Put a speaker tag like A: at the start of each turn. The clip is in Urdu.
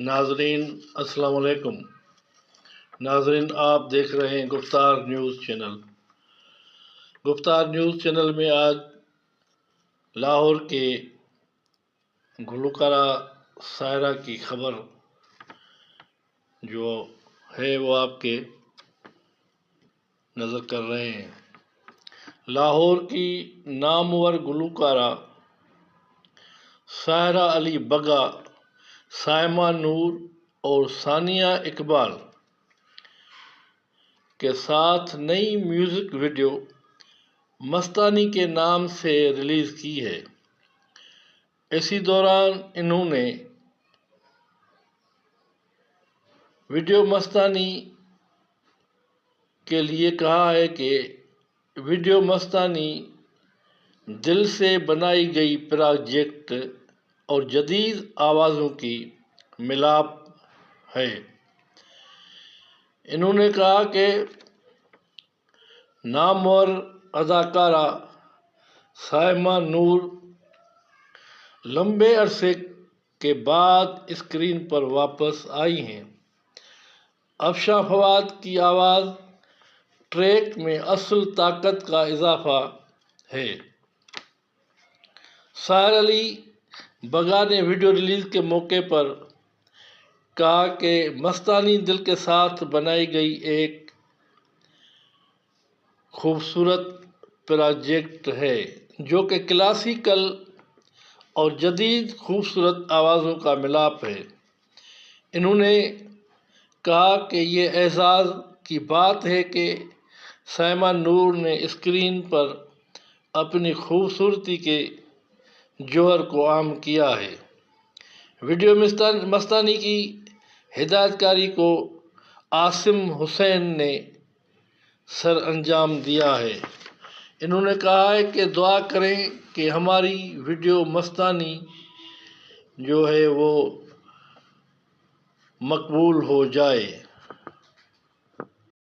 A: ناظرین السلام علیکم۔ ناظرین آپ دیکھ رہے ہیں گفتار نیوز چینل۔ گفتار نیوز چینل میں آج لاہور کے گلوکارہ سائرہ کی خبر جو ہے وہ آپ کے نظر کر رہے ہیں۔ لاہور کی نامور گلوکارہ سائرہ علی بگا، سائمہ نور اور ثانیہ اقبال کے ساتھ نئی میوزک ویڈیو مستانی کے نام سے ریلیز کی ہے۔ اسی دوران انہوں نے ویڈیو مستانی کے لیے کہا ہے کہ ویڈیو مستانی دل سے بنائی گئی پروجیکٹ اور جدید آوازوں کی ملاپ ہے۔ انہوں نے کہا کہ نامور اداکارہ سائمہ نور لمبے عرصے کے بعد اسکرین پر واپس آئی ہیں۔ افشاں فواد کی آواز ٹریک میں اصل طاقت کا اضافہ ہے۔ سائرہ علی بگا نے ویڈیو ریلیز کے موقع پر کہا کہ مستانی دل کے ساتھ بنائی گئی ایک خوبصورت پروجیکٹ ہے جو کہ کلاسیکل اور جدید خوبصورت آوازوں کا ملاپ ہے۔ انہوں نے کہا کہ یہ اعزاز کی بات ہے کہ سائمہ نور نے اسکرین پر اپنی خوبصورتی کے جوہر کو عام کیا ہے۔ ویڈیو مستانی کی ہدایت کاری کو عاصم حسین نے سر انجام دیا ہے۔ انہوں نے کہا ہے کہ دعا کریں کہ ہماری ویڈیو مستانی جو ہے وہ مقبول ہو جائے۔